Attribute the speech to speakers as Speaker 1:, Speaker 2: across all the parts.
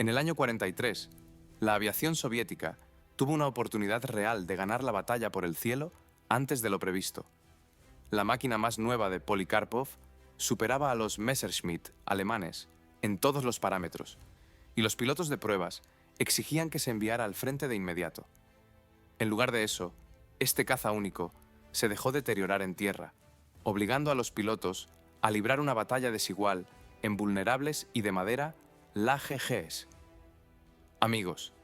Speaker 1: En el año 43, la aviación soviética tuvo una oportunidad real de ganar la batalla por el cielo antes de lo previsto. La máquina más nueva de Polikarpov superaba a los Messerschmitt alemanes en todos los parámetros, y los pilotos de pruebas exigían que se enviara al frente de inmediato. En lugar de eso, este caza único se dejó deteriorar en tierra, obligando a los pilotos a librar una batalla desigual en vulnerables y de madera LaGGs. Amigos,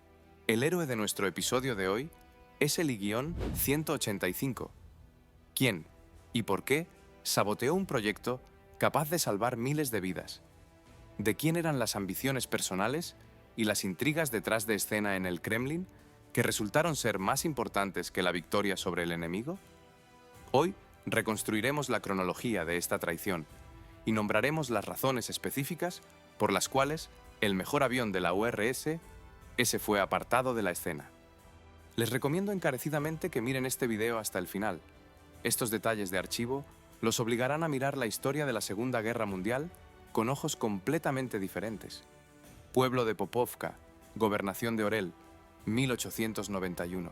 Speaker 1: el héroe de nuestro episodio de hoy es el I-185. ¿Quién y por qué saboteó un proyecto capaz de salvar miles de vidas? ¿De quién eran las ambiciones personales y las intrigas detrás de escena en el Kremlin que resultaron ser más importantes que la victoria sobre el enemigo? Hoy reconstruiremos la cronología de esta traición y nombraremos las razones específicas por las cuales el mejor avión de la URSS fue apartado de la escena. Les recomiendo encarecidamente que miren este video hasta el final. Estos detalles de archivo los obligarán a mirar la historia de la Segunda Guerra Mundial con ojos completamente diferentes. Pueblo de Popovka, Gobernación de Orel, 1891.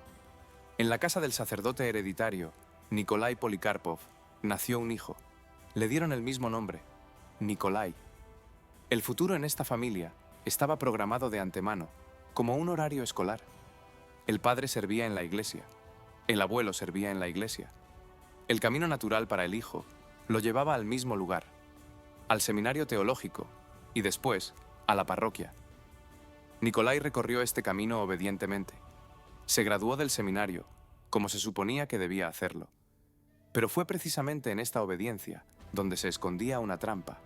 Speaker 1: En la casa del sacerdote hereditario, Nikolai Polikarpov, nació un hijo. Le dieron el mismo nombre, Nikolai. El futuro en esta familia estaba programado de antemano, como un horario escolar. El padre servía en la iglesia, el abuelo servía en la iglesia. El camino natural para el hijo lo llevaba al mismo lugar, al seminario teológico y después a la parroquia. Nikolai recorrió este camino obedientemente. Se graduó del seminario, como se suponía que debía hacerlo. Pero fue precisamente en esta obediencia donde se escondía una trampa.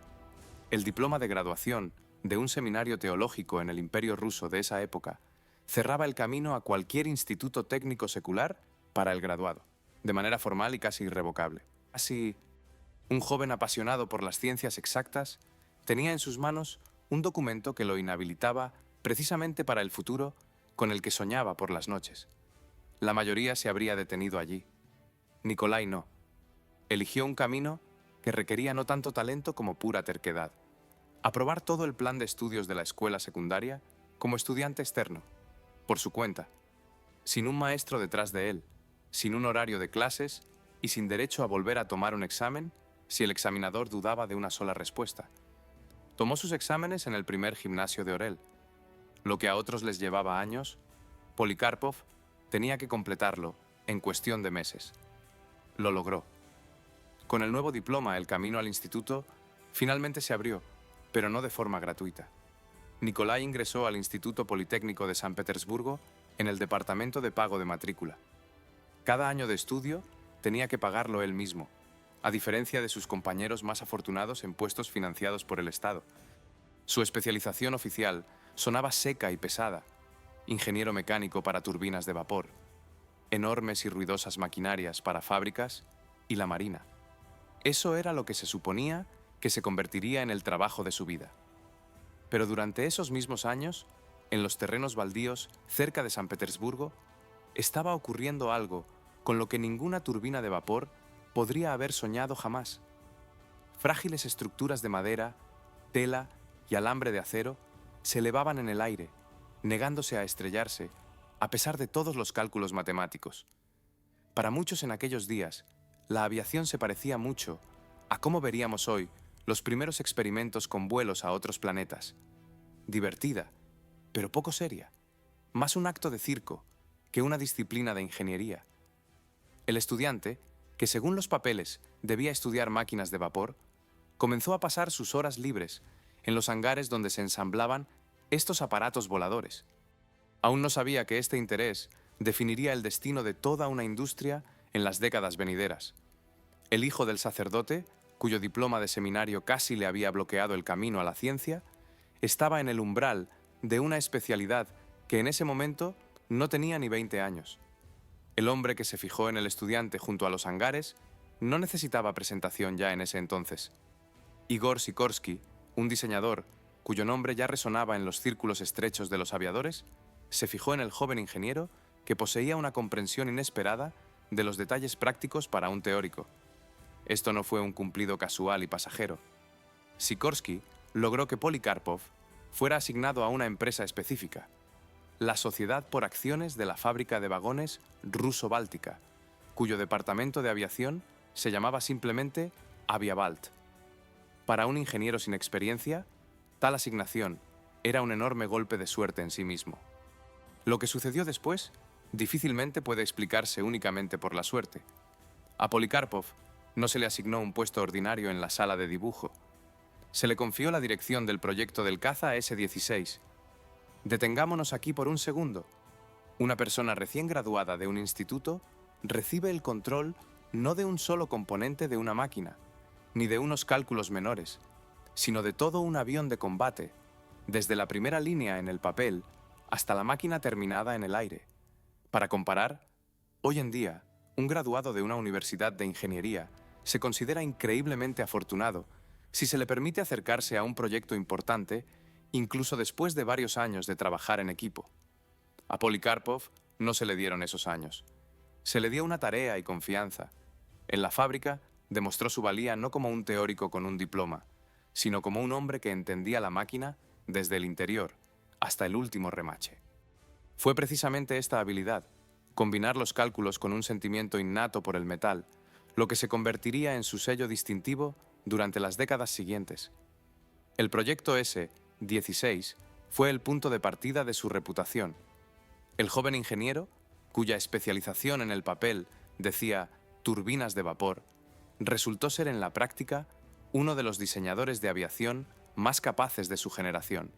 Speaker 1: El diploma de graduación de un seminario teológico en el Imperio ruso de esa época cerraba el camino a cualquier instituto técnico secular para el graduado, de manera formal y casi irrevocable. Así, un joven apasionado por las ciencias exactas tenía en sus manos un documento que lo inhabilitaba precisamente para el futuro con el que soñaba por las noches. La mayoría se habría detenido allí. Nikolai no. Eligió un camino que requería no tanto talento como pura terquedad. Aprobar todo el plan de estudios de la escuela secundaria como estudiante externo, por su cuenta, sin un maestro detrás de él, sin un horario de clases y sin derecho a volver a tomar un examen si el examinador dudaba de una sola respuesta. Tomó sus exámenes en el primer gimnasio de Orel. Lo que a otros les llevaba años, Polikarpov tenía que completarlo en cuestión de meses. Lo logró. Con el nuevo diploma, el camino al instituto finalmente se abrió, pero no de forma gratuita. Nikolai ingresó al Instituto Politécnico de San Petersburgo en el departamento de pago de matrícula. Cada año de estudio tenía que pagarlo él mismo, a diferencia de sus compañeros más afortunados en puestos financiados por el Estado. Su especialización oficial sonaba seca y pesada: ingeniero mecánico para turbinas de vapor, enormes y ruidosas maquinarias para fábricas y la marina. Eso era lo que se suponía que se convertiría en el trabajo de su vida. Pero durante esos mismos años, en los terrenos baldíos cerca de San Petersburgo, estaba ocurriendo algo con lo que ninguna turbina de vapor podría haber soñado jamás. Frágiles estructuras de madera, tela y alambre de acero se elevaban en el aire, negándose a estrellarse, a pesar de todos los cálculos matemáticos. Para muchos en aquellos días, la aviación se parecía mucho a cómo veríamos hoy los primeros experimentos con vuelos a otros planetas. Divertida, pero poco seria, más un acto de circo que una disciplina de ingeniería. El estudiante, que según los papeles debía estudiar máquinas de vapor, comenzó a pasar sus horas libres en los hangares donde se ensamblaban estos aparatos voladores. Aún no sabía que este interés definiría el destino de toda una industria en las décadas venideras. El hijo del sacerdote, cuyo diploma de seminario casi le había bloqueado el camino a la ciencia, estaba en el umbral de una especialidad que en ese momento no tenía ni 20 años. El hombre que se fijó en el estudiante junto a los hangares no necesitaba presentación ya en ese entonces. Igor Sikorsky, un diseñador cuyo nombre ya resonaba en los círculos estrechos de los aviadores, se fijó en el joven ingeniero que poseía una comprensión inesperada de los detalles prácticos para un teórico. Esto no fue un cumplido casual y pasajero. Sikorsky logró que Polikarpov fuera asignado a una empresa específica, la Sociedad por Acciones de la Fábrica de Vagones Ruso-Báltica, cuyo departamento de aviación se llamaba simplemente Aviabalt. Para un ingeniero sin experiencia, tal asignación era un enorme golpe de suerte en sí mismo. Lo que sucedió después difícilmente puede explicarse únicamente por la suerte. A Polikarpov no se le asignó un puesto ordinario en la sala de dibujo. Se le confió la dirección del proyecto del caza S-16. Detengámonos aquí por un segundo. Una persona recién graduada de un instituto recibe el control no de un solo componente de una máquina, ni de unos cálculos menores, sino de todo un avión de combate, desde la primera línea en el papel hasta la máquina terminada en el aire. Para comparar, hoy en día, un graduado de una universidad de ingeniería se considera increíblemente afortunado si se le permite acercarse a un proyecto importante, incluso después de varios años de trabajar en equipo. A Polikarpov no se le dieron esos años. Se le dio una tarea y confianza. En la fábrica demostró su valía no como un teórico con un diploma, sino como un hombre que entendía la máquina desde el interior hasta el último remache. Fue precisamente esta habilidad, combinar los cálculos con un sentimiento innato por el metal, lo que se convertiría en su sello distintivo durante las décadas siguientes. El proyecto S-16 fue el punto de partida de su reputación. El joven ingeniero, cuya especialización en el papel decía turbinas de vapor, resultó ser en la práctica uno de los diseñadores de aviación más capaces de su generación.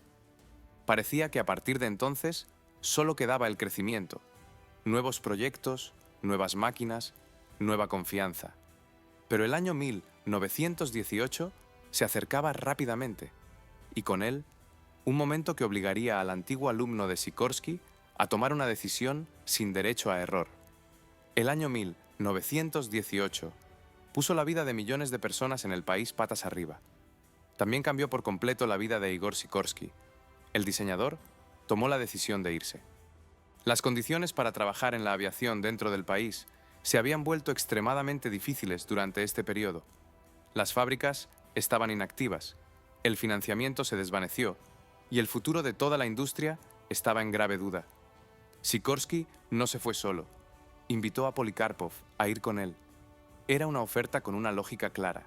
Speaker 1: Parecía que a partir de entonces solo quedaba el crecimiento, nuevos proyectos, nuevas máquinas, nueva confianza. Pero el año 1918 se acercaba rápidamente, y con él, un momento que obligaría al antiguo alumno de Sikorsky a tomar una decisión sin derecho a error. El año 1918 puso la vida de millones de personas en el país patas arriba. También cambió por completo la vida de Igor Sikorsky. El diseñador tomó la decisión de irse. Las condiciones para trabajar en la aviación dentro del país se habían vuelto extremadamente difíciles durante este periodo. Las fábricas estaban inactivas, el financiamiento se desvaneció y el futuro de toda la industria estaba en grave duda. Sikorsky no se fue solo. Invitó a Polikarpov a ir con él. Era una oferta con una lógica clara.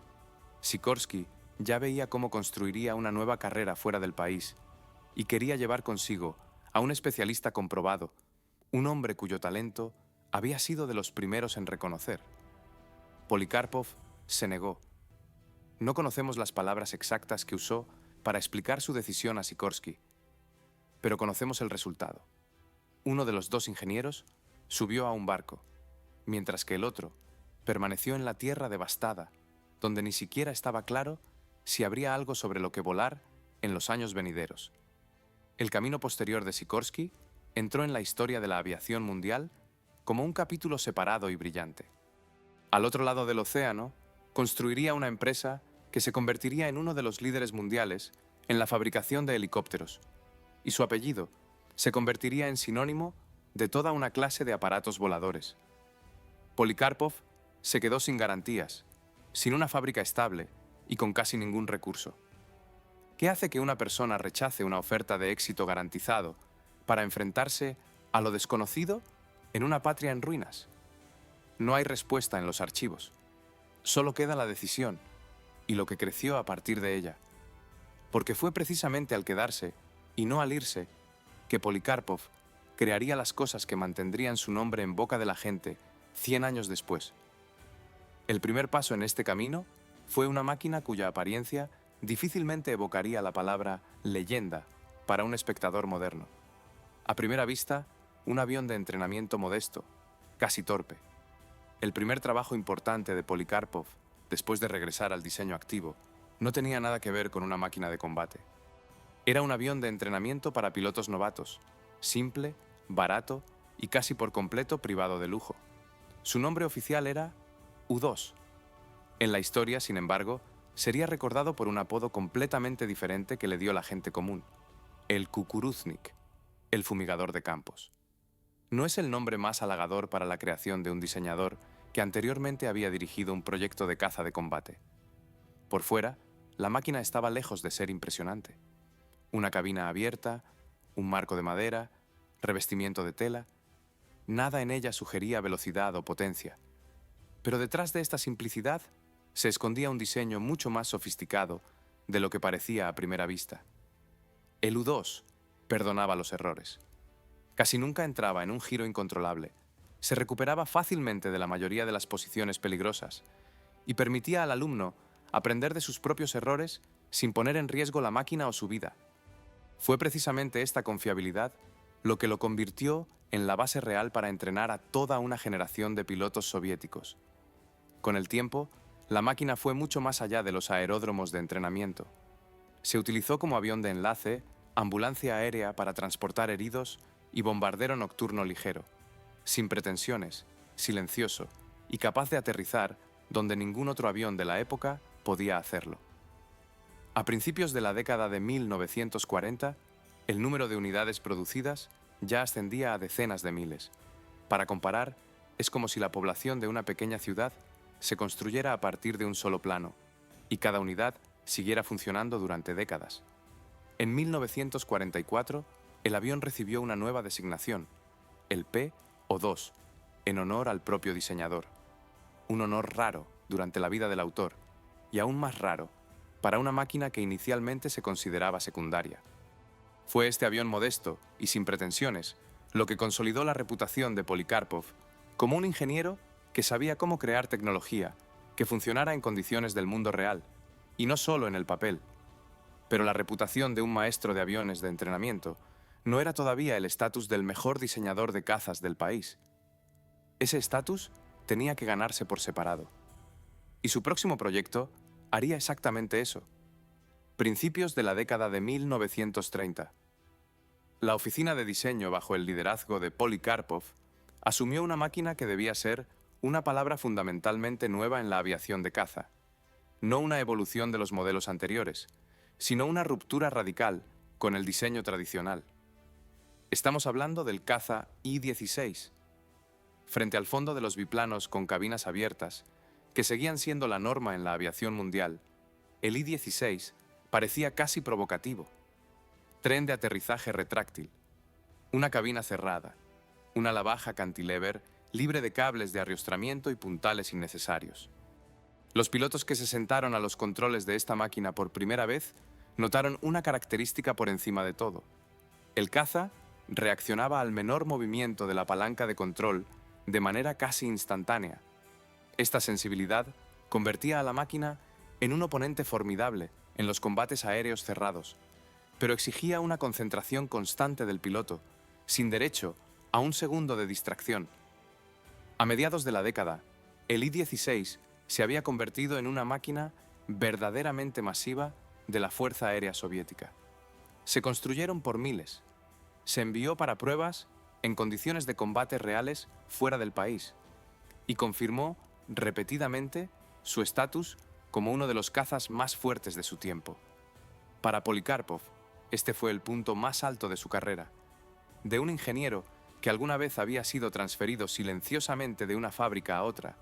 Speaker 1: Sikorsky ya veía cómo construiría una nueva carrera fuera del país y quería llevar consigo a un especialista comprobado, un hombre cuyo talento había sido de los primeros en reconocer. Polikarpov se negó. No conocemos las palabras exactas que usó para explicar su decisión a Sikorsky, pero conocemos el resultado. Uno de los dos ingenieros subió a un barco, mientras que el otro permaneció en la tierra devastada, donde ni siquiera estaba claro si habría algo sobre lo que volar en los años venideros. El camino posterior de Sikorsky entró en la historia de la aviación mundial como un capítulo separado y brillante. Al otro lado del océano, construiría una empresa que se convertiría en uno de los líderes mundiales en la fabricación de helicópteros, y su apellido se convertiría en sinónimo de toda una clase de aparatos voladores. Polikarpov se quedó sin garantías, sin una fábrica estable y con casi ningún recurso. ¿Qué hace que una persona rechace una oferta de éxito garantizado para enfrentarse a lo desconocido en una patria en ruinas? No hay respuesta en los archivos. Solo queda la decisión y lo que creció a partir de ella. Porque fue precisamente al quedarse, y no al irse, que Polikarpov crearía las cosas que mantendrían su nombre en boca de la gente 100 años después. El primer paso en este camino fue una máquina cuya apariencia difícilmente evocaría la palabra leyenda para un espectador moderno. A primera vista, un avión de entrenamiento modesto, casi torpe. El primer trabajo importante de Polikarpov, después de regresar al diseño activo, no tenía nada que ver con una máquina de combate. Era un avión de entrenamiento para pilotos novatos, simple, barato y casi por completo privado de lujo. Su nombre oficial era U-2. En la historia, sin embargo, sería recordado por un apodo completamente diferente que le dio la gente común, el Kukuruznik, el fumigador de campos. No es el nombre más halagador para la creación de un diseñador que anteriormente había dirigido un proyecto de caza de combate. Por fuera, la máquina estaba lejos de ser impresionante. Una cabina abierta, un marco de madera, revestimiento de tela. Nada en ella sugería velocidad o potencia. Pero detrás de esta simplicidad se escondía un diseño mucho más sofisticado de lo que parecía a primera vista. El U-2 perdonaba los errores. Casi nunca entraba en un giro incontrolable. Se recuperaba fácilmente de la mayoría de las posiciones peligrosas y permitía al alumno aprender de sus propios errores sin poner en riesgo la máquina o su vida. Fue precisamente esta confiabilidad lo que lo convirtió en la base real para entrenar a toda una generación de pilotos soviéticos. Con el tiempo, la máquina fue mucho más allá de los aeródromos de entrenamiento. Se utilizó como avión de enlace, ambulancia aérea para transportar heridos y bombardero nocturno ligero, sin pretensiones, silencioso y capaz de aterrizar donde ningún otro avión de la época podía hacerlo. A principios de la década de 1940, el número de unidades producidas ya ascendía a decenas de miles. Para comparar, es como si la población de una pequeña ciudad se construyera a partir de un solo plano, y cada unidad siguiera funcionando durante décadas. En 1944, el avión recibió una nueva designación, el P-2, en honor al propio diseñador. Un honor raro durante la vida del autor, y aún más raro para una máquina que inicialmente se consideraba secundaria. Fue este avión modesto y sin pretensiones lo que consolidó la reputación de Polikarpov como un ingeniero que sabía cómo crear tecnología que funcionara en condiciones del mundo real, y no solo en el papel. Pero la reputación de un maestro de aviones de entrenamiento no era todavía el estatus del mejor diseñador de cazas del país. Ese estatus tenía que ganarse por separado. Y su próximo proyecto haría exactamente eso. Principios de la década de 1930. La oficina de diseño bajo el liderazgo de Polikarpov asumió una máquina que debía ser una palabra fundamentalmente nueva en la aviación de caza. No una evolución de los modelos anteriores, sino una ruptura radical con el diseño tradicional. Estamos hablando del caza I-16. Frente al fondo de los biplanos con cabinas abiertas, que seguían siendo la norma en la aviación mundial, el I-16 parecía casi provocativo. Tren de aterrizaje retráctil, una cabina cerrada, un ala baja cantilever libre de cables de arriostramiento y puntales innecesarios. Los pilotos que se sentaron a los controles de esta máquina por primera vez notaron una característica por encima de todo. El caza reaccionaba al menor movimiento de la palanca de control de manera casi instantánea. Esta sensibilidad convertía a la máquina en un oponente formidable en los combates aéreos cerrados, pero exigía una concentración constante del piloto, sin derecho a un segundo de distracción. A mediados de la década, el I-16 se había convertido en una máquina verdaderamente masiva de la Fuerza Aérea Soviética. Se construyeron por miles. Se envió para pruebas en condiciones de combate reales fuera del país y confirmó repetidamente su estatus como uno de los cazas más fuertes de su tiempo. Para Polikarpov, este fue el punto más alto de su carrera. De un ingeniero que alguna vez había sido transferido silenciosamente de una fábrica a otra,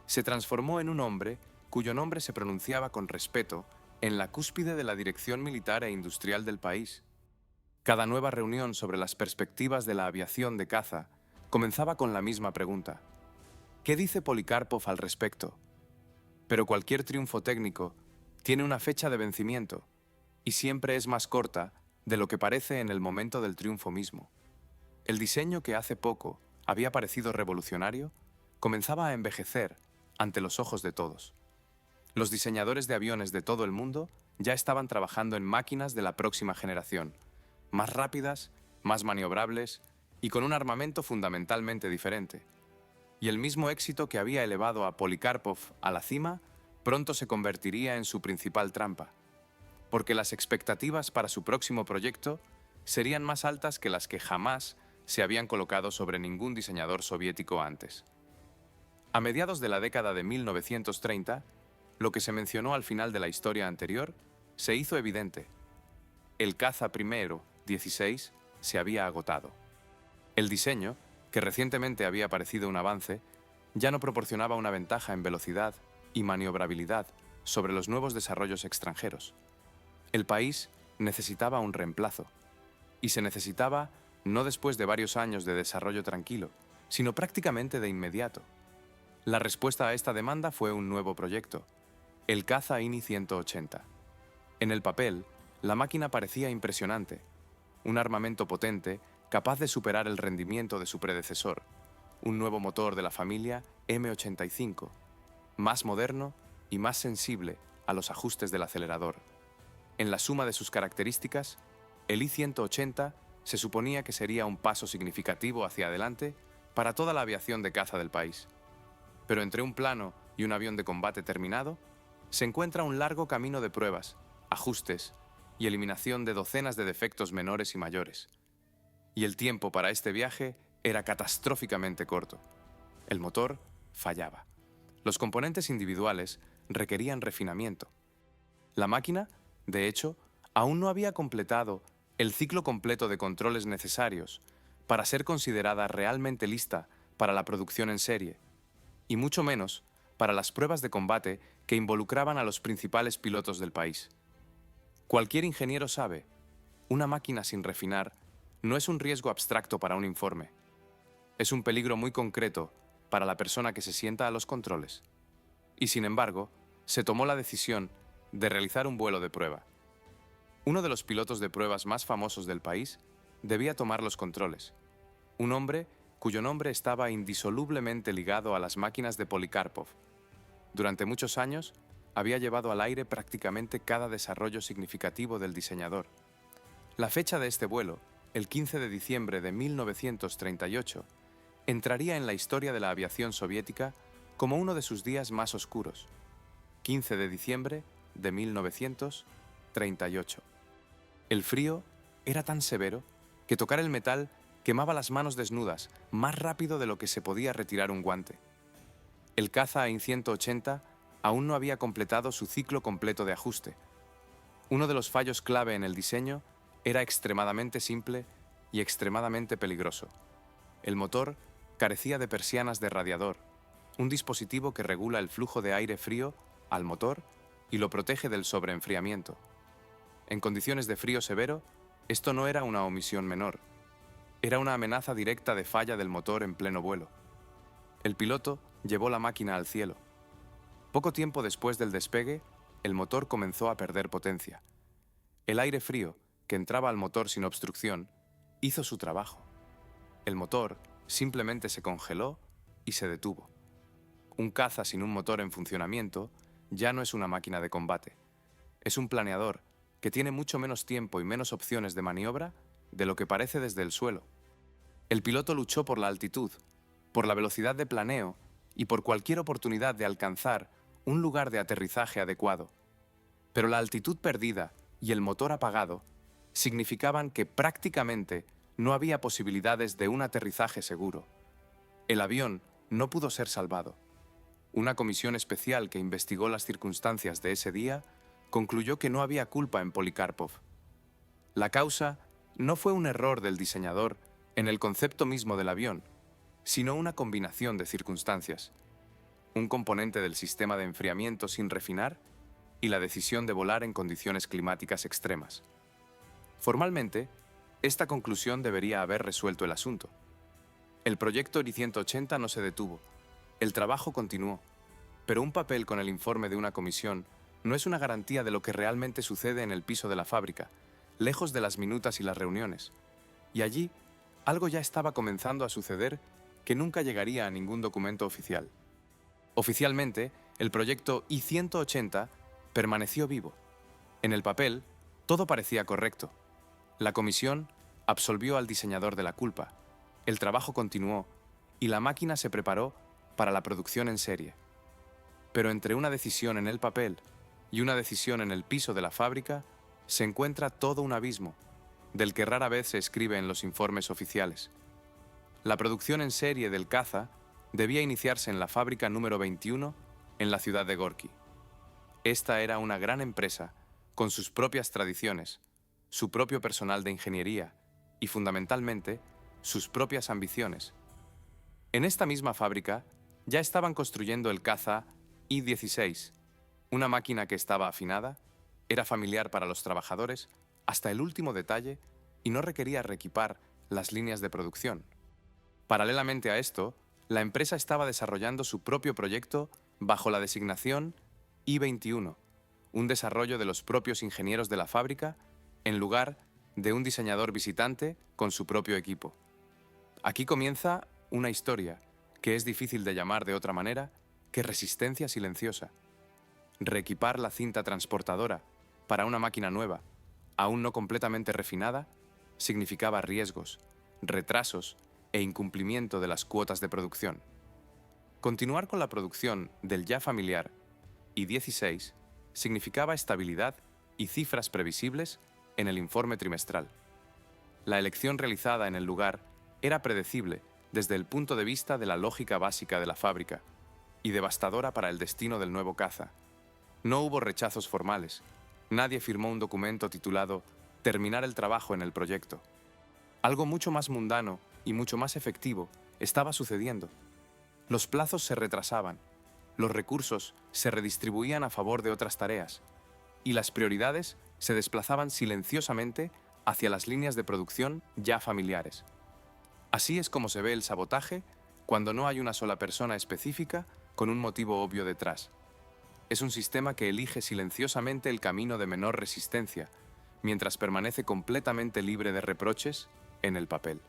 Speaker 1: se transformó en un hombre cuyo nombre se pronunciaba con respeto en la cúspide de la dirección militar e industrial del país. Cada nueva reunión sobre las perspectivas de la aviación de caza comenzaba con la misma pregunta: ¿qué dice Polikarpov al respecto? Pero cualquier triunfo técnico tiene una fecha de vencimiento y siempre es más corta de lo que parece en el momento del triunfo mismo. El diseño que hace poco había parecido revolucionario comenzaba a envejecer ante los ojos de todos. Los diseñadores de aviones de todo el mundo ya estaban trabajando en máquinas de la próxima generación, más rápidas, más maniobrables y con un armamento fundamentalmente diferente. Y el mismo éxito que había elevado a Polikarpov a la cima pronto se convertiría en su principal trampa, porque las expectativas para su próximo proyecto serían más altas que las que jamás se habían colocado sobre ningún diseñador soviético antes. A mediados de la década de 1930, lo que se mencionó al final de la historia anterior se hizo evidente. El caza primero, 16, se había agotado. El diseño, que recientemente había parecido un avance, ya no proporcionaba una ventaja en velocidad y maniobrabilidad sobre los nuevos desarrollos extranjeros. El país necesitaba un reemplazo. Y se necesitaba no después de varios años de desarrollo tranquilo, sino prácticamente de inmediato. La respuesta a esta demanda fue un nuevo proyecto, el caza INI 180. En el papel, la máquina parecía impresionante, un armamento potente capaz de superar el rendimiento de su predecesor, un nuevo motor de la familia M85, más moderno y más sensible a los ajustes del acelerador. En la suma de sus características, el I-180 se suponía que sería un paso significativo hacia adelante para toda la aviación de caza del país. Pero entre un plano y un avión de combate terminado, se encuentra un largo camino de pruebas, ajustes y eliminación de docenas de defectos menores y mayores. Y el tiempo para este viaje era catastróficamente corto. El motor fallaba. Los componentes individuales requerían refinamiento. La máquina, de hecho, aún no había completado el ciclo completo de controles necesarios para ser considerada realmente lista para la producción en serie, y mucho menos para las pruebas de combate que involucraban a los principales pilotos del país. Cualquier ingeniero sabe, una máquina sin refinar no es un riesgo abstracto para un informe. Es un peligro muy concreto para la persona que se sienta a los controles. Y sin embargo, se tomó la decisión de realizar un vuelo de prueba. Uno de los pilotos de pruebas más famosos del país debía tomar los controles. Un hombre cuyo nombre estaba indisolublemente ligado a las máquinas de Polikarpov. Durante muchos años, había llevado al aire prácticamente cada desarrollo significativo del diseñador. La fecha de este vuelo, el 15 de diciembre de 1938, entraría en la historia de la aviación soviética como uno de sus días más oscuros. 15 de diciembre de 1938. El frío era tan severo que tocar el metal quemaba las manos desnudas más rápido de lo que se podía retirar un guante. El caza AIM 180 aún no había completado su ciclo completo de ajuste. Uno de los fallos clave en el diseño era extremadamente simple y extremadamente peligroso. El motor carecía de persianas de radiador, un dispositivo que regula el flujo de aire frío al motor y lo protege del sobreenfriamiento. En condiciones de frío severo, esto no era una omisión menor. Era una amenaza directa de falla del motor en pleno vuelo. El piloto llevó la máquina al cielo. Poco tiempo después del despegue, el motor comenzó a perder potencia. El aire frío, que entraba al motor sin obstrucción, hizo su trabajo. El motor simplemente se congeló y se detuvo. Un caza sin un motor en funcionamiento ya no es una máquina de combate. Es un planeador que tiene mucho menos tiempo y menos opciones de maniobra de lo que parece desde el suelo. El piloto luchó por la altitud, por la velocidad de planeo y por cualquier oportunidad de alcanzar un lugar de aterrizaje adecuado. Pero la altitud perdida y el motor apagado significaban que prácticamente no había posibilidades de un aterrizaje seguro. El avión no pudo ser salvado. Una comisión especial que investigó las circunstancias de ese día concluyó que no había culpa en Polikarpov. La causa no fue un error del diseñador en el concepto mismo del avión, sino una combinación de circunstancias. Un componente del sistema de enfriamiento sin refinar y la decisión de volar en condiciones climáticas extremas. Formalmente, esta conclusión debería haber resuelto el asunto. El proyecto IRI 180 no se detuvo. El trabajo continuó. Pero un papel con el informe de una comisión no es una garantía de lo que realmente sucede en el piso de la fábrica, lejos de las minutas y las reuniones. Y allí, algo ya estaba comenzando a suceder que nunca llegaría a ningún documento oficial. Oficialmente, el proyecto I-180 permaneció vivo. En el papel, todo parecía correcto. La comisión absolvió al diseñador de la culpa. El trabajo continuó y la máquina se preparó para la producción en serie. Pero entre una decisión en el papel y una decisión en el piso de la fábrica se encuentra todo un abismo, del que rara vez se escribe en los informes oficiales. La producción en serie del caza debía iniciarse en la fábrica número 21 en la ciudad de Gorki. Esta era una gran empresa con sus propias tradiciones, su propio personal de ingeniería y, fundamentalmente, sus propias ambiciones. En esta misma fábrica ya estaban construyendo el caza I-16, una máquina que estaba afinada, era familiar para los trabajadores hasta el último detalle, y no requería reequipar las líneas de producción. Paralelamente a esto, la empresa estaba desarrollando su propio proyecto bajo la designación I-21, un desarrollo de los propios ingenieros de la fábrica en lugar de un diseñador visitante con su propio equipo. Aquí comienza una historia que es difícil de llamar de otra manera que resistencia silenciosa. Reequipar la cinta transportadora para una máquina nueva, aún no completamente refinada, significaba riesgos, retrasos e incumplimiento de las cuotas de producción. Continuar con la producción del ya familiar I-16 significaba estabilidad y cifras previsibles en el informe trimestral. La elección realizada en el lugar era predecible desde el punto de vista de la lógica básica de la fábrica y devastadora para el destino del nuevo caza. No hubo rechazos formales. Nadie firmó un documento titulado «Terminar el trabajo en el proyecto». Algo mucho más mundano y mucho más efectivo estaba sucediendo. Los plazos se retrasaban, los recursos se redistribuían a favor de otras tareas, y las prioridades se desplazaban silenciosamente hacia las líneas de producción ya familiares. Así es como se ve el sabotaje cuando no hay una sola persona específica con un motivo obvio detrás. Es un sistema que elige silenciosamente el camino de menor resistencia, mientras permanece completamente libre de reproches en el papel.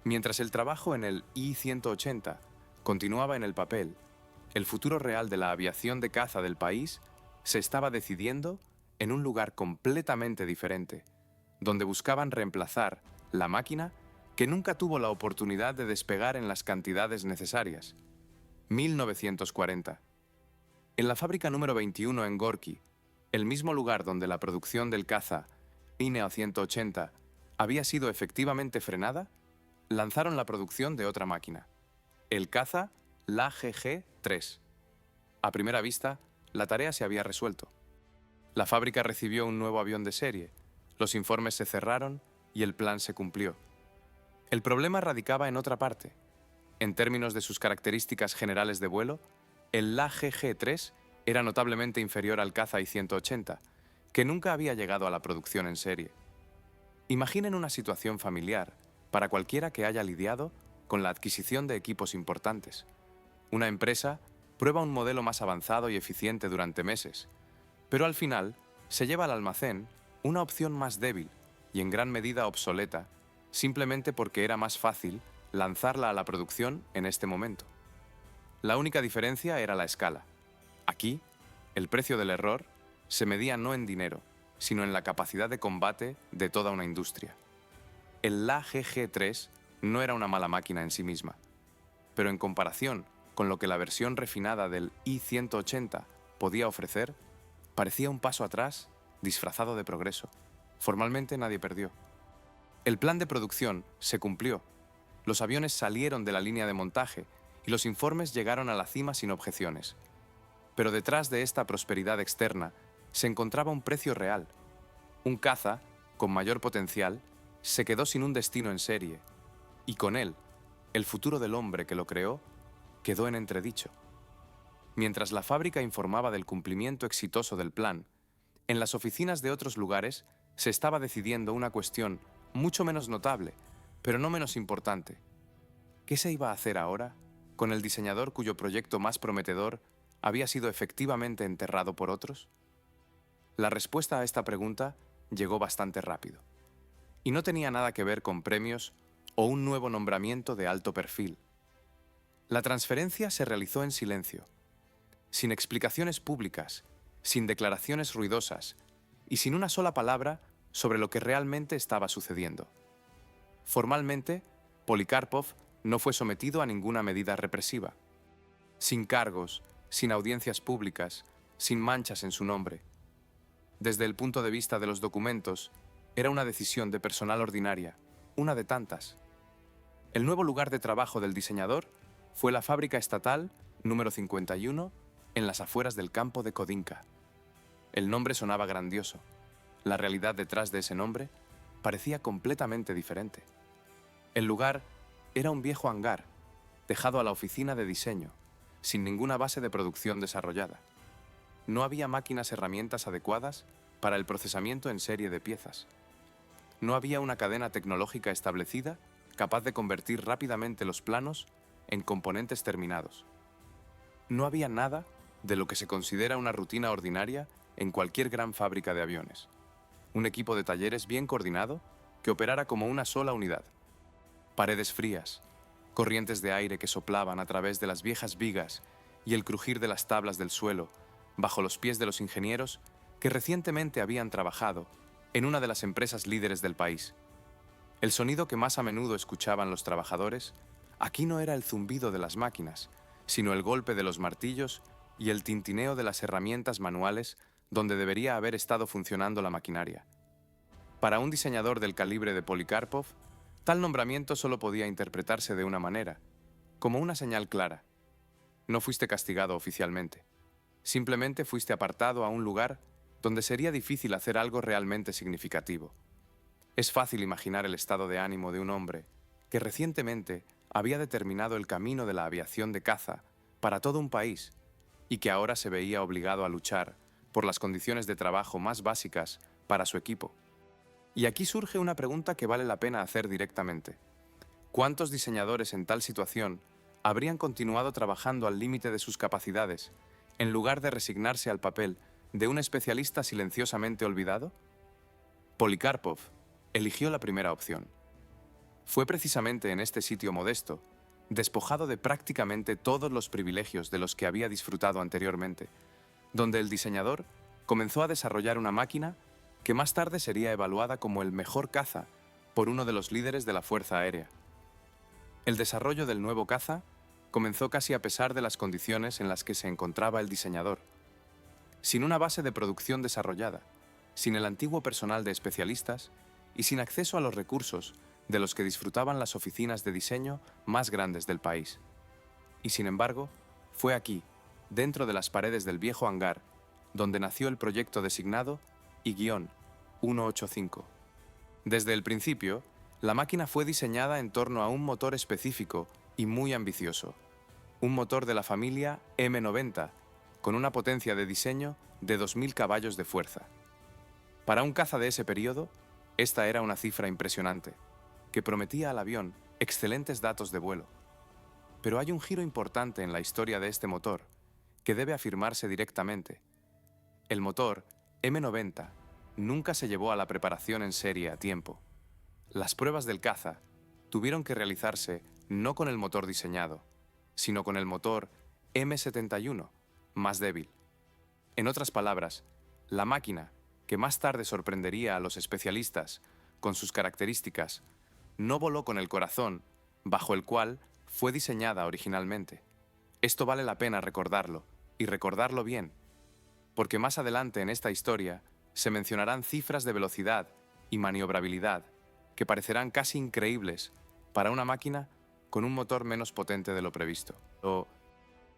Speaker 1: Mientras el trabajo en el I-180 continuaba en el papel, el futuro real de la aviación de caza del país se estaba decidiendo en un lugar completamente diferente, donde buscaban reemplazar la máquina que nunca tuvo la oportunidad de despegar en las cantidades necesarias. 1940. En la fábrica número 21 en Gorki, el mismo lugar donde la producción del caza INEO 180 había sido efectivamente frenada, lanzaron la producción de otra máquina, el caza LA-GG-3. A primera vista, la tarea se había resuelto. La fábrica recibió un nuevo avión de serie, los informes se cerraron y el plan se cumplió. El problema radicaba en otra parte. En términos de sus características generales de vuelo, el LA-GG-3 era notablemente inferior al caza I-180, que nunca había llegado a la producción en serie. Imaginen una situación familiar para cualquiera que haya lidiado con la adquisición de equipos importantes. Una empresa prueba un modelo más avanzado y eficiente durante meses, pero al final se lleva al almacén una opción más débil y en gran medida obsoleta, simplemente porque era más fácil lanzarla a la producción en este momento. La única diferencia era la escala. Aquí, el precio del error se medía no en dinero, sino en la capacidad de combate de toda una industria. El LA-GG-3 no era una mala máquina en sí misma, pero en comparación con lo que la versión refinada del I-180 podía ofrecer, parecía un paso atrás disfrazado de progreso. Formalmente nadie perdió. El plan de producción se cumplió. Los aviones salieron de la línea de montaje y los informes llegaron a la cima sin objeciones. Pero detrás de esta prosperidad externa se encontraba un precio real. Un caza, con mayor potencial, se quedó sin un destino en serie, y con él, el futuro del hombre que lo creó quedó en entredicho. Mientras la fábrica informaba del cumplimiento exitoso del plan, en las oficinas de otros lugares se estaba decidiendo una cuestión mucho menos notable, pero no menos importante. ¿Qué se iba a hacer ahora con el diseñador cuyo proyecto más prometedor había sido efectivamente enterrado por otros? La respuesta a esta pregunta llegó bastante rápido, y no tenía nada que ver con premios o un nuevo nombramiento de alto perfil. La transferencia se realizó en silencio, sin explicaciones públicas, sin declaraciones ruidosas y sin una sola palabra sobre lo que realmente estaba sucediendo. Formalmente, Polikarpov no fue sometido a ninguna medida represiva. Sin cargos, sin audiencias públicas, sin manchas en su nombre. Desde el punto de vista de los documentos, era una decisión de personal ordinaria, una de tantas. El nuevo lugar de trabajo del diseñador fue la fábrica estatal número 51 en las afueras del campo de Kodinka. El nombre sonaba grandioso. La realidad detrás de ese nombre parecía completamente diferente. El lugar era un viejo hangar, dejado a la oficina de diseño, sin ninguna base de producción desarrollada. No había máquinas herramientas adecuadas para el procesamiento en serie de piezas. No había una cadena tecnológica establecida capaz de convertir rápidamente los planos en componentes terminados. No había nada de lo que se considera una rutina ordinaria en cualquier gran fábrica de aviones. Un equipo de talleres bien coordinado que operara como una sola unidad. Paredes frías, corrientes de aire que soplaban a través de las viejas vigas y el crujir de las tablas del suelo bajo los pies de los ingenieros que recientemente habían trabajado en una de las empresas líderes del país. El sonido que más a menudo escuchaban los trabajadores aquí no era el zumbido de las máquinas, sino el golpe de los martillos y el tintineo de las herramientas manuales donde debería haber estado funcionando la maquinaria. Para un diseñador del calibre de Polikarpov, tal nombramiento solo podía interpretarse de una manera, como una señal clara. No fuiste castigado oficialmente. Simplemente fuiste apartado a un lugar donde sería difícil hacer algo realmente significativo. Es fácil imaginar el estado de ánimo de un hombre que recientemente había determinado el camino de la aviación de caza para todo un país y que ahora se veía obligado a luchar por las condiciones de trabajo más básicas para su equipo. Y aquí surge una pregunta que vale la pena hacer directamente. ¿Cuántos diseñadores en tal situación habrían continuado trabajando al límite de sus capacidades, en lugar de resignarse al papel de un especialista silenciosamente olvidado? Polikarpov eligió la primera opción. Fue precisamente en este sitio modesto, despojado de prácticamente todos los privilegios de los que había disfrutado anteriormente, donde el diseñador comenzó a desarrollar una máquina que más tarde sería evaluada como el mejor caza por uno de los líderes de la Fuerza Aérea. El desarrollo del nuevo caza comenzó casi a pesar de las condiciones en las que se encontraba el diseñador. Sin una base de producción desarrollada, sin el antiguo personal de especialistas y sin acceso a los recursos de los que disfrutaban las oficinas de diseño más grandes del país. Y sin embargo, fue aquí, dentro de las paredes del viejo hangar, donde nació el proyecto designado I-185. Desde el principio, la máquina fue diseñada en torno a un motor específico y muy ambicioso, un motor de la familia M90, con una potencia de diseño de 2.000 caballos de fuerza. Para un caza de ese periodo, esta era una cifra impresionante, que prometía al avión excelentes datos de vuelo. Pero hay un giro importante en la historia de este motor, que debe afirmarse directamente. El motor M90 nunca se llevó a la preparación en serie a tiempo. Las pruebas del caza tuvieron que realizarse no con el motor diseñado, sino con el motor M71, más débil. En otras palabras, la máquina, que más tarde sorprendería a los especialistas con sus características, no voló con el corazón bajo el cual fue diseñada originalmente. Esto vale la pena recordarlo, y recordarlo bien, porque más adelante en esta historia se mencionarán cifras de velocidad y maniobrabilidad que parecerán casi increíbles para una máquina con un motor menos potente de lo previsto.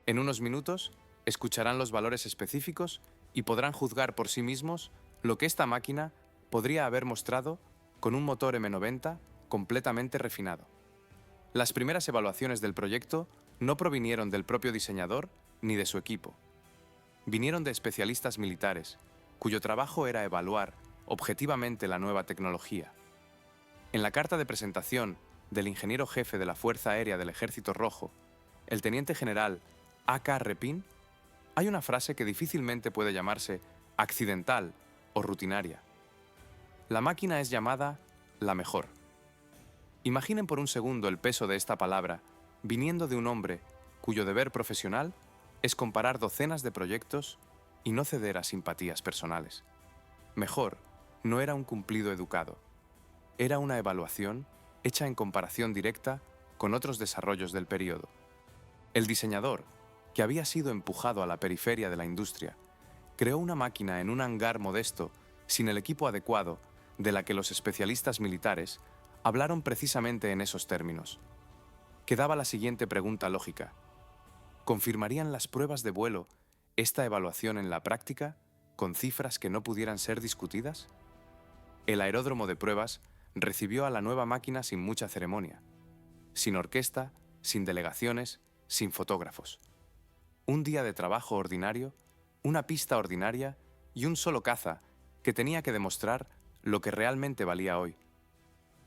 Speaker 1: En unos minutos escucharán los valores específicos y podrán juzgar por sí mismos lo que esta máquina podría haber mostrado con un motor M90 completamente refinado. Las primeras evaluaciones del proyecto no provinieron del propio diseñador ni de su equipo. Vinieron de especialistas militares, cuyo trabajo era evaluar objetivamente la nueva tecnología. En la carta de presentación del ingeniero jefe de la Fuerza Aérea del Ejército Rojo, el teniente general A.K. Repin, hay una frase que difícilmente puede llamarse accidental o rutinaria. La máquina es llamada la mejor. Imaginen por un segundo el peso de esta palabra viniendo de un hombre cuyo deber profesional es comparar docenas de proyectos y no ceder a simpatías personales. Mejor no era un cumplido educado. Era una evaluación hecha en comparación directa con otros desarrollos del período. El diseñador, que había sido empujado a la periferia de la industria, creó una máquina en un hangar modesto, sin el equipo adecuado, de la que los especialistas militares hablaron precisamente en esos términos. Quedaba la siguiente pregunta lógica. ¿Confirmarían las pruebas de vuelo esta evaluación en la práctica, con cifras que no pudieran ser discutidas? El aeródromo de pruebas recibió a la nueva máquina sin mucha ceremonia, sin orquesta, sin delegaciones, sin fotógrafos. Un día de trabajo ordinario, una pista ordinaria y un solo caza que tenía que demostrar lo que realmente valía hoy.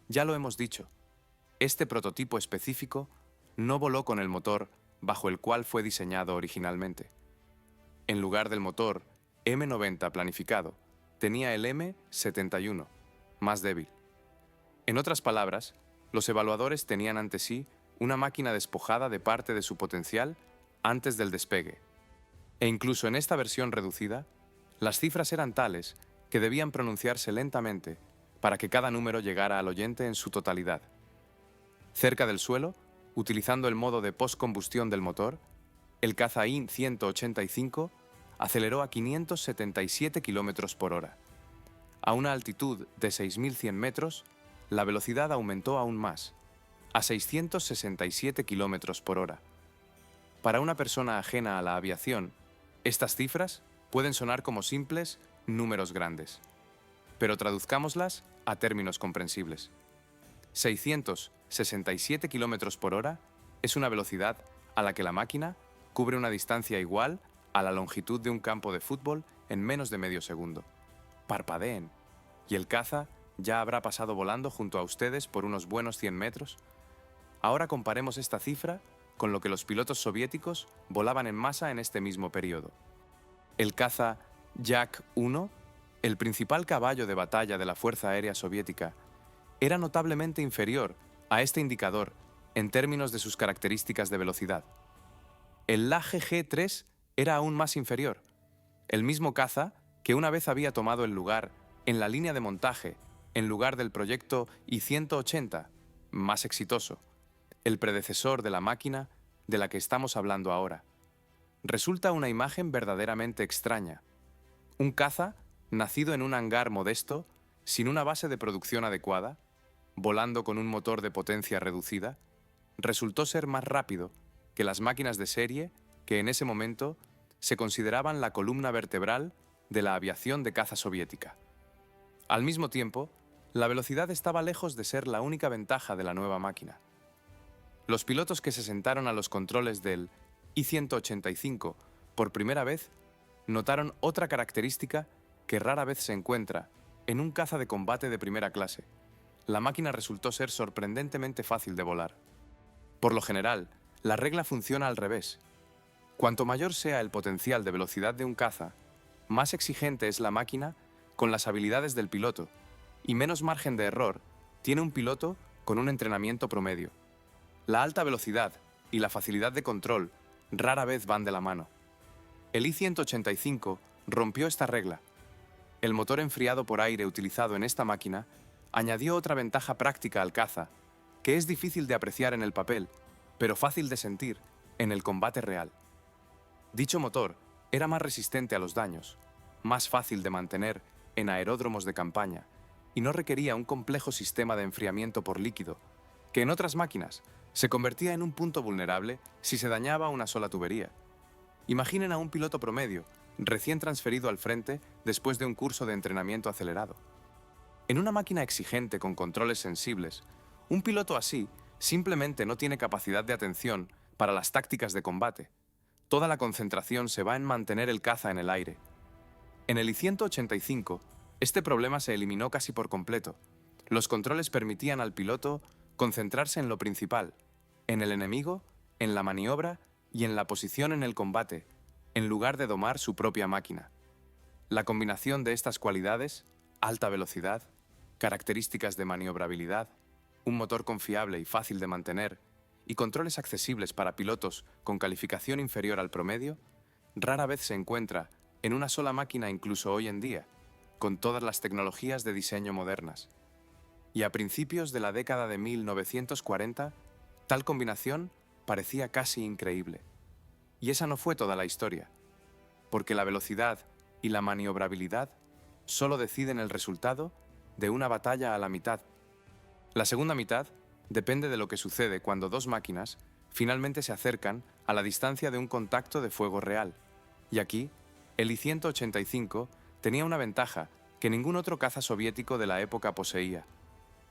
Speaker 1: Ya lo hemos dicho, este prototipo específico no voló con el motor bajo el cual fue diseñado originalmente. En lugar del motor M90 planificado, tenía el M71, más débil. En otras palabras, los evaluadores tenían ante sí una máquina despojada de parte de su potencial antes del despegue. E incluso en esta versión reducida, las cifras eran tales que debían pronunciarse lentamente para que cada número llegara al oyente en su totalidad. Cerca del suelo, utilizando el modo de postcombustión del motor, el caza I-185 aceleró a 577 km por hora. A una altitud de 6.100 metros, la velocidad aumentó aún más, a 667 km por hora. Para una persona ajena a la aviación, estas cifras pueden sonar como simples números grandes, pero traduzcámoslas a términos comprensibles. 667 km por hora es una velocidad a la que la máquina cubre una distancia igual a la longitud de un campo de fútbol en menos de medio segundo. Parpadeen, y el caza ya habrá pasado volando junto a ustedes por unos buenos 100 metros. Ahora comparemos esta cifra con lo que los pilotos soviéticos volaban en masa en este mismo periodo. El caza Yak-1, el principal caballo de batalla de la Fuerza Aérea Soviética, era notablemente inferior a este indicador en términos de sus características de velocidad. El La-GG-3 era aún más inferior. El mismo caza que una vez había tomado el lugar en la línea de montaje en lugar del proyecto I-180, más exitoso, el predecesor de la máquina de la que estamos hablando ahora. Resulta una imagen verdaderamente extraña. Un caza, nacido en un hangar modesto, sin una base de producción adecuada, volando con un motor de potencia reducida, resultó ser más rápido que las máquinas de serie que en ese momento se consideraban la columna vertebral de la aviación de caza soviética. Al mismo tiempo, la velocidad estaba lejos de ser la única ventaja de la nueva máquina. Los pilotos que se sentaron a los controles del I-185 por primera vez notaron otra característica que rara vez se encuentra en un caza de combate de primera clase. La máquina resultó ser sorprendentemente fácil de volar. Por lo general, la regla funciona al revés. Cuanto mayor sea el potencial de velocidad de un caza, más exigente es la máquina con las habilidades del piloto, y menos margen de error tiene un piloto con un entrenamiento promedio. La alta velocidad y la facilidad de control rara vez van de la mano. El I-185 rompió esta regla. El motor enfriado por aire utilizado en esta máquina añadió otra ventaja práctica al caza, que es difícil de apreciar en el papel, pero fácil de sentir en el combate real. Dicho motor era más resistente a los daños, más fácil de mantener en aeródromos de campaña y no requería un complejo sistema de enfriamiento por líquido, que en otras máquinas se convertía en un punto vulnerable si se dañaba una sola tubería. Imaginen a un piloto promedio, recién transferido al frente después de un curso de entrenamiento acelerado. En una máquina exigente con controles sensibles, un piloto así simplemente no tiene capacidad de atención para las tácticas de combate. Toda la concentración se va en mantener el caza en el aire. En el I-185, este problema se eliminó casi por completo. Los controles permitían al piloto concentrarse en lo principal, en el enemigo, en la maniobra y en la posición en el combate, en lugar de domar su propia máquina. La combinación de estas cualidades, alta velocidad, características de maniobrabilidad, un motor confiable y fácil de mantener, y controles accesibles para pilotos con calificación inferior al promedio, rara vez se encuentra en una sola máquina incluso hoy en día, con todas las tecnologías de diseño modernas. Y a principios de la década de 1940, tal combinación parecía casi increíble. Y esa no fue toda la historia, porque la velocidad y la maniobrabilidad solo deciden el resultado de una batalla a la mitad. La segunda mitad depende de lo que sucede cuando dos máquinas finalmente se acercan a la distancia de un contacto de fuego real. Y aquí, el I-185 tenía una ventaja que ningún otro caza soviético de la época poseía.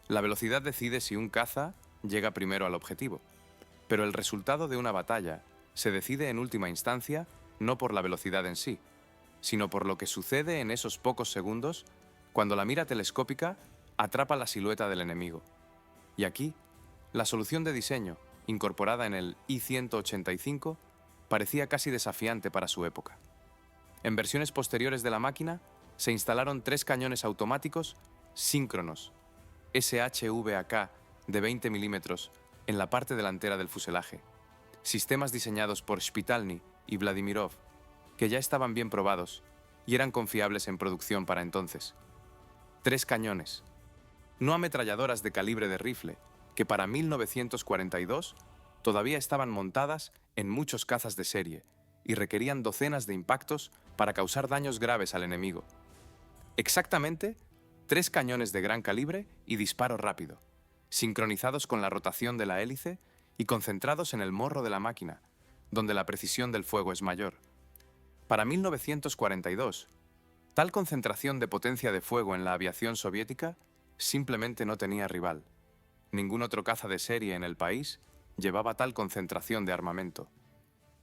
Speaker 1: La velocidad decide si un caza llega primero al objetivo, pero el resultado de una batalla se decide en última instancia no por la velocidad en sí, sino por lo que sucede en esos pocos segundos Cuando la mira telescópica atrapa la silueta del enemigo. Y aquí, la solución de diseño, incorporada en el I-185, parecía casi desafiante para su época. En versiones posteriores de la máquina, se instalaron 3 cañones automáticos síncronos, SHVAK de 20 mm, en la parte delantera del fuselaje, sistemas diseñados por Spitalny y Vladimirov, que ya estaban bien probados y eran confiables en producción para entonces. 3 cañones, no ametralladoras de calibre de rifle, que para 1942 todavía estaban montadas en muchos cazas de serie y requerían docenas de impactos para causar daños graves al enemigo. Exactamente 3 cañones de gran calibre y disparo rápido, sincronizados con la rotación de la hélice y concentrados en el morro de la máquina, donde la precisión del fuego es mayor. Para 1942, tal concentración de potencia de fuego en la aviación soviética simplemente no tenía rival. Ningún otro caza de serie en el país llevaba tal concentración de armamento.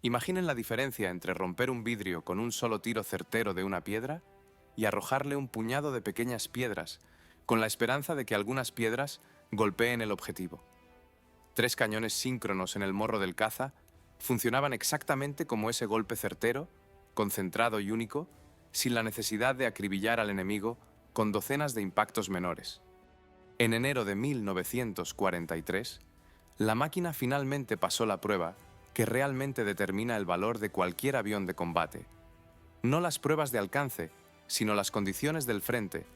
Speaker 1: Imaginen la diferencia entre romper un vidrio con un solo tiro certero de una piedra y arrojarle un puñado de pequeñas piedras, con la esperanza de que algunas piedras golpeen el objetivo. 3 cañones síncronos en el morro del caza funcionaban exactamente como ese golpe certero, concentrado y único, sin la necesidad de acribillar al enemigo con docenas de impactos menores. En enero de 1943, la máquina finalmente pasó la prueba que realmente determina el valor de cualquier avión de combate. No las pruebas de alcance, sino las condiciones del frente,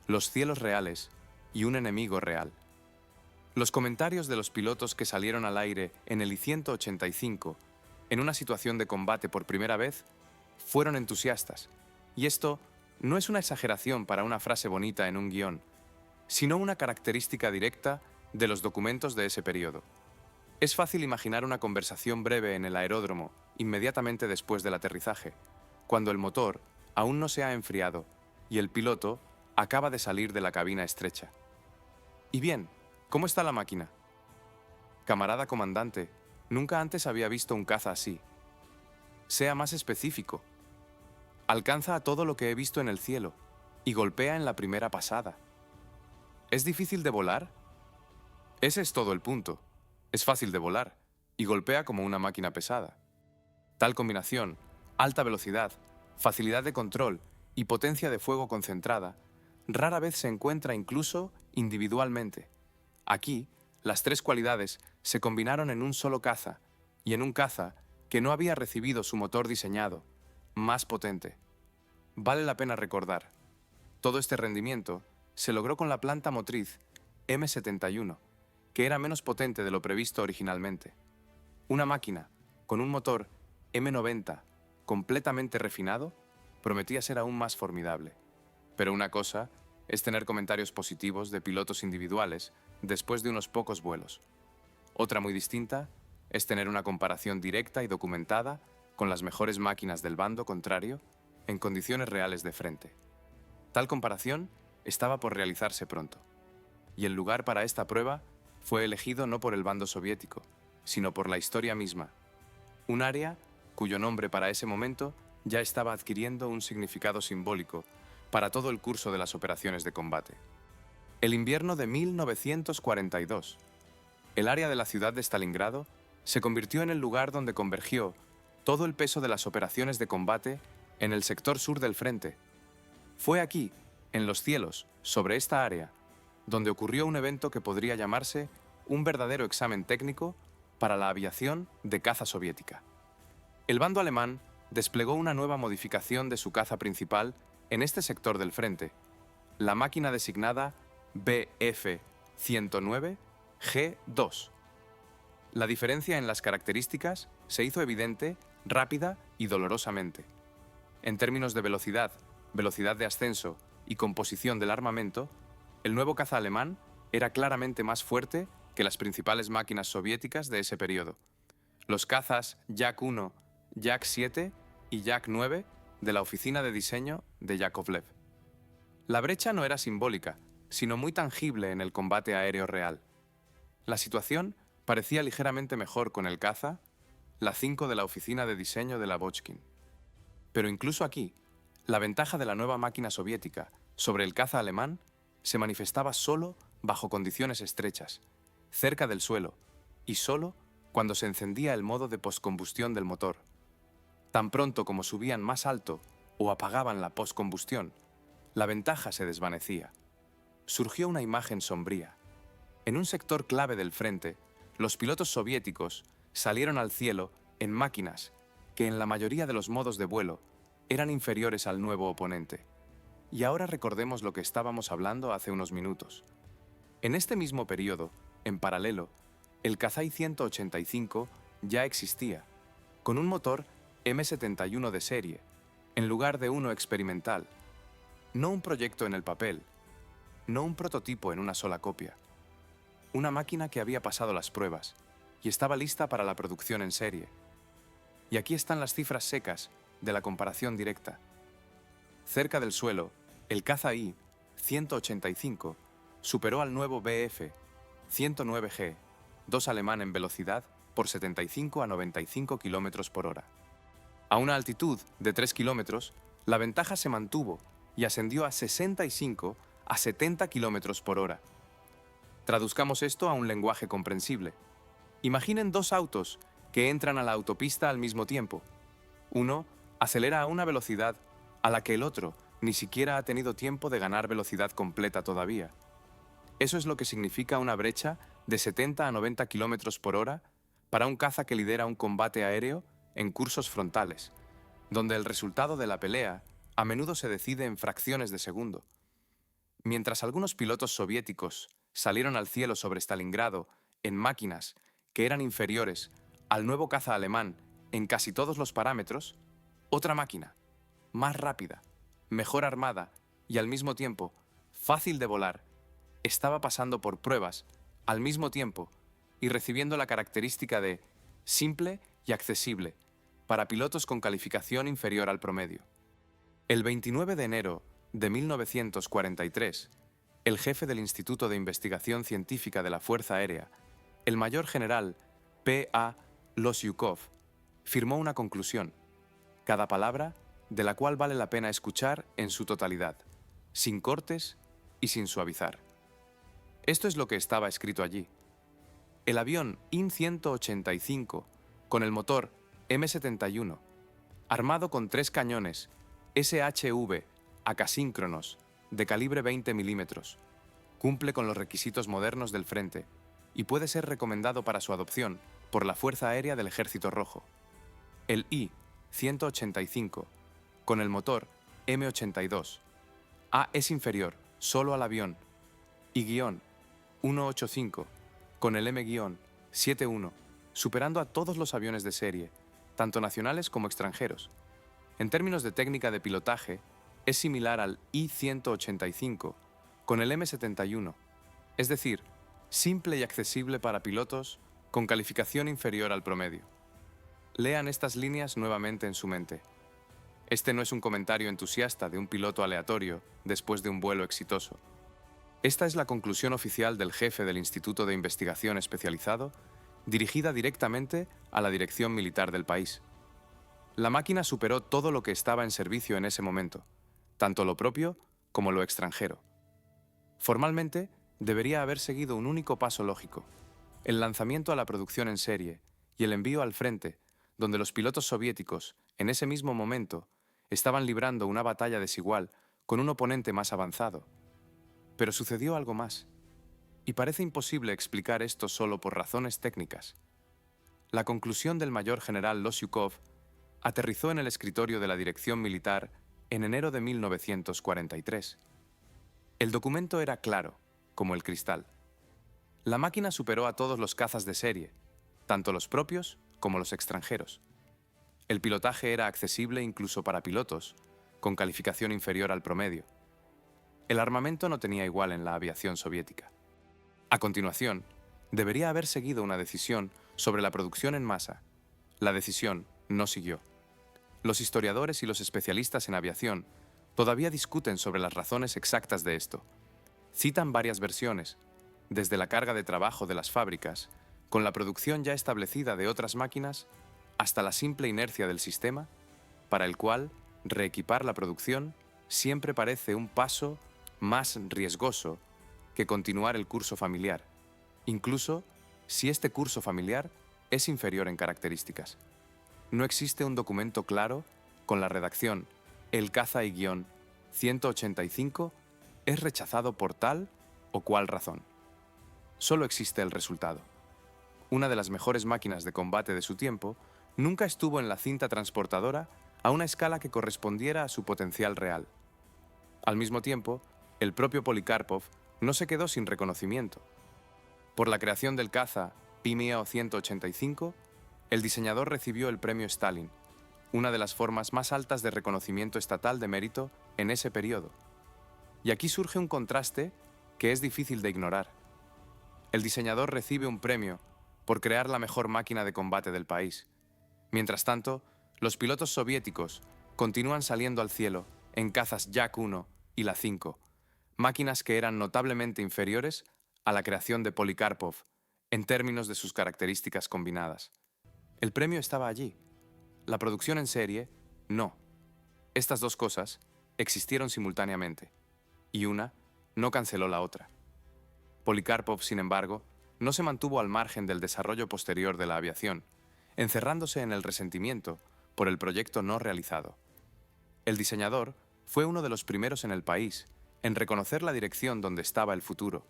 Speaker 1: los cielos reales y un enemigo real. Los comentarios de los pilotos que salieron al aire en el I-185, en una situación de combate por primera vez, fueron entusiastas, y esto no es una exageración para una frase bonita en un guión, sino una característica directa de los documentos de ese periodo. Es fácil imaginar una conversación breve en el aeródromo, inmediatamente después del aterrizaje, cuando el motor aún no se ha enfriado y el piloto acaba de salir de la cabina estrecha. Y bien, ¿cómo está la máquina? Camarada comandante, nunca antes había visto un caza así. Sea más específico. Alcanza a todo lo que he visto en el cielo y golpea en la primera pasada. ¿Es difícil de volar? Ese es todo el punto. Es fácil de volar y golpea como una máquina pesada. Tal combinación, alta velocidad, facilidad de control y potencia de fuego concentrada, rara vez se encuentra incluso individualmente. Aquí, las 3 cualidades se combinaron en un solo caza, y en un caza que no había recibido su motor diseñado, más potente. Vale la pena recordar, todo este rendimiento se logró con la planta motriz M71, que era menos potente de lo previsto originalmente. Una máquina con un motor M90 completamente refinado prometía ser aún más formidable. Pero una cosa es tener comentarios positivos de pilotos individuales después de unos pocos vuelos. Otra muy distinta es tener una comparación directa y documentada con las mejores máquinas del bando contrario en condiciones reales de frente. Tal comparación estaba por realizarse pronto, y el lugar para esta prueba fue elegido no por el bando soviético, sino por la historia misma, un área cuyo nombre para ese momento ya estaba adquiriendo un significado simbólico para todo el curso de las operaciones de combate. El invierno de 1942. El área de la ciudad de Stalingrado se convirtió en el lugar donde convergió todo el peso de las operaciones de combate en el sector sur del frente. Fue aquí, en los cielos, sobre esta área, donde ocurrió un evento que podría llamarse un verdadero examen técnico para la aviación de caza soviética. El bando alemán desplegó una nueva modificación de su caza principal en este sector del frente, la máquina designada Bf-109 G2. La diferencia en las características se hizo evidente rápida y dolorosamente. En términos de velocidad, velocidad de ascenso y composición del armamento, el nuevo caza alemán era claramente más fuerte que las principales máquinas soviéticas de ese periodo. Los cazas Yak-1, Yak-7 y Yak-9 de la oficina de diseño de Yakovlev. La brecha no era simbólica, sino muy tangible en el combate aéreo real. La situación parecía ligeramente mejor con el caza, la 5 de la oficina de diseño de la Lavochkin. Pero incluso aquí, la ventaja de la nueva máquina soviética sobre el caza alemán se manifestaba solo bajo condiciones estrechas, cerca del suelo, y solo cuando se encendía el modo de postcombustión del motor. Tan pronto como subían más alto o apagaban la postcombustión, la ventaja se desvanecía. Surgió una imagen sombría. En un sector clave del frente, los pilotos soviéticos salieron al cielo en máquinas que en la mayoría de los modos de vuelo eran inferiores al nuevo oponente. Y ahora recordemos lo que estábamos hablando hace unos minutos. En este mismo periodo, en paralelo, el Kazai 185 ya existía, con un motor M71 de serie, en lugar de uno experimental. No un proyecto en el papel, no un prototipo en una sola copia. Una máquina que había pasado las pruebas y estaba lista para la producción en serie. Y aquí están las cifras secas de la comparación directa. Cerca del suelo, el Kazai 185 superó al nuevo Bf 109G, 2 alemán en velocidad por 75 a 95 km por hora. A una altitud de 3 km, la ventaja se mantuvo y ascendió a 65 a 70 km por hora. Traduzcamos esto a un lenguaje comprensible. Imaginen dos autos que entran a la autopista al mismo tiempo. Uno acelera a una velocidad a la que el otro ni siquiera ha tenido tiempo de ganar velocidad completa todavía. Eso es lo que significa una brecha de 70 a 90 km por hora para un caza que lidera un combate aéreo en cursos frontales, donde el resultado de la pelea a menudo se decide en fracciones de segundo. Mientras algunos pilotos soviéticos salieron al cielo sobre Stalingrado en máquinas que eran inferiores al nuevo caza alemán en casi todos los parámetros, otra máquina, más rápida, mejor armada y al mismo tiempo fácil de volar, estaba pasando por pruebas al mismo tiempo y recibiendo la característica de simple y accesible para pilotos con calificación inferior al promedio. El 29 de enero de 1943, el jefe del Instituto de Investigación Científica de la Fuerza Aérea, el mayor general P.A. Losyukov, firmó una conclusión, cada palabra de la cual vale la pena escuchar en su totalidad, sin cortes y sin suavizar. Esto es lo que estaba escrito allí. El avión IN-185, con el motor M71, armado con 3 cañones SHV acasíncronos de calibre 20 mm, cumple con los requisitos modernos del frente y puede ser recomendado para su adopción por la Fuerza Aérea del Ejército Rojo. El I-185, con el motor M82, A es inferior solo al avión, I-185, con el M-71, superando a todos los aviones de serie, tanto nacionales como extranjeros. En términos de técnica de pilotaje, es similar al I-185, con el M71, es decir, simple y accesible para pilotos con calificación inferior al promedio. Lean estas líneas nuevamente en su mente. Este no es un comentario entusiasta de un piloto aleatorio después de un vuelo exitoso. Esta es la conclusión oficial del jefe del Instituto de Investigación Especializado, dirigida directamente a la dirección militar del país. La máquina superó todo lo que estaba en servicio en ese momento, tanto lo propio como lo extranjero. Formalmente, debería haber seguido un único paso lógico, el lanzamiento a la producción en serie y el envío al frente, donde los pilotos soviéticos, en ese mismo momento, estaban librando una batalla desigual con un oponente más avanzado. Pero sucedió algo más, y parece imposible explicar esto solo por razones técnicas. La conclusión del mayor general Losyukov aterrizó en el escritorio de la dirección militar en enero de 1943. El documento era claro, como el cristal. La máquina superó a todos los cazas de serie, tanto los propios como los extranjeros. El pilotaje era accesible incluso para pilotos, con calificación inferior al promedio. El armamento no tenía igual en la aviación soviética. A continuación, debería haber seguido una decisión sobre la producción en masa. La decisión no siguió. Los historiadores y los especialistas en aviación todavía discuten sobre las razones exactas de esto. Citan varias versiones, desde la carga de trabajo de las fábricas, con la producción ya establecida de otras máquinas, hasta la simple inercia del sistema, para el cual reequipar la producción siempre parece un paso más riesgoso que continuar el curso familiar, incluso si este curso familiar es inferior en características. No existe un documento claro con la redacción "El caza y guión 185 es rechazado por tal o cual razón". Solo existe el resultado. Una de las mejores máquinas de combate de su tiempo nunca estuvo en la cinta transportadora a una escala que correspondiera a su potencial real. Al mismo tiempo, el propio Polikarpov no se quedó sin reconocimiento. Por la creación del caza Pimeo 185, el diseñador recibió el premio Stalin, una de las formas más altas de reconocimiento estatal de mérito en ese periodo. Y aquí surge un contraste que es difícil de ignorar. El diseñador recibe un premio por crear la mejor máquina de combate del país. Mientras tanto, los pilotos soviéticos continúan saliendo al cielo en cazas Yak 1 y la 5, máquinas que eran notablemente inferiores a la creación de Polikarpov en términos de sus características combinadas. El premio estaba allí. La producción en serie, no. Estas dos cosas existieron simultáneamente, y una no canceló la otra. Polikarpov, sin embargo, no se mantuvo al margen del desarrollo posterior de la aviación, encerrándose en el resentimiento por el proyecto no realizado. El diseñador fue uno de los primeros en el país en reconocer la dirección donde estaba el futuro,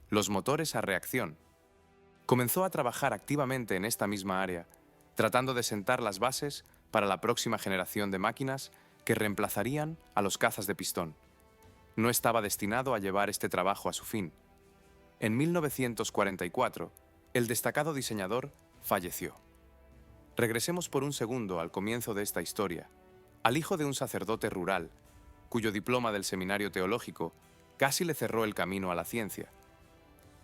Speaker 1: los motores a reacción. Comenzó a trabajar activamente en esta misma área, tratando de sentar las bases para la próxima generación de máquinas que reemplazarían a los cazas de pistón. No estaba destinado a llevar este trabajo a su fin. En 1944, el destacado diseñador falleció. Regresemos por un segundo al comienzo de esta historia, al hijo de un sacerdote rural, cuyo diploma del seminario teológico casi le cerró el camino a la ciencia.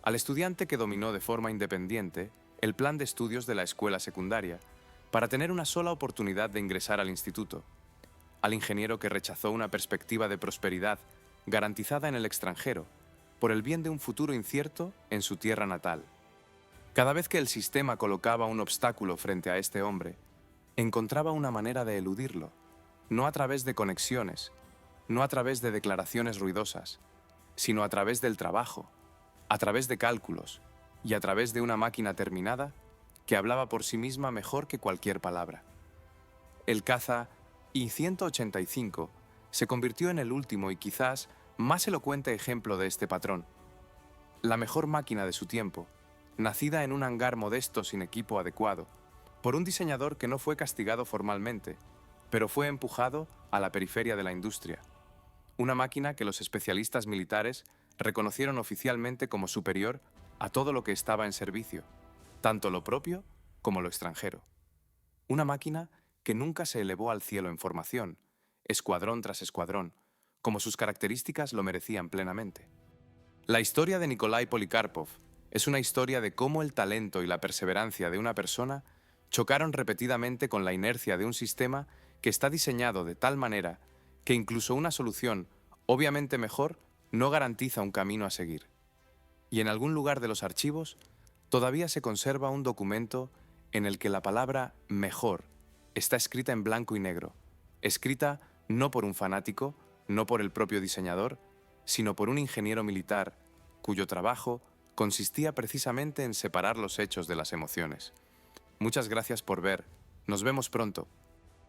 Speaker 1: Al estudiante que dominó de forma independiente el plan de estudios de la escuela secundaria para tener una sola oportunidad de ingresar al instituto. Al ingeniero que rechazó una perspectiva de prosperidad garantizada en el extranjero por el bien de un futuro incierto en su tierra natal. Cada vez que el sistema colocaba un obstáculo frente a este hombre, encontraba una manera de eludirlo, no a través de conexiones, no a través de declaraciones ruidosas, sino a través del trabajo, a través de cálculos y a través de una máquina terminada que hablaba por sí misma mejor que cualquier palabra. El caza I-185 se convirtió en el último y quizás más elocuente ejemplo de este patrón. La mejor máquina de su tiempo, nacida en un hangar modesto sin equipo adecuado, por un diseñador que no fue castigado formalmente, pero fue empujado a la periferia de la industria. Una máquina que los especialistas militares reconocieron oficialmente como superior a todo lo que estaba en servicio, tanto lo propio como lo extranjero. Una máquina que nunca se elevó al cielo en formación, escuadrón tras escuadrón, como sus características lo merecían plenamente. La historia de Nikolai Polikarpov es una historia de cómo el talento y la perseverancia de una persona chocaron repetidamente con la inercia de un sistema que está diseñado de tal manera que incluso una solución, obviamente mejor, no garantiza un camino a seguir. Y en algún lugar de los archivos todavía se conserva un documento en el que la palabra mejor está escrita en blanco y negro, escrita no por un fanático, no por el propio diseñador, sino por un ingeniero militar cuyo trabajo consistía precisamente en separar los hechos de las emociones. Muchas gracias por ver. Nos vemos pronto.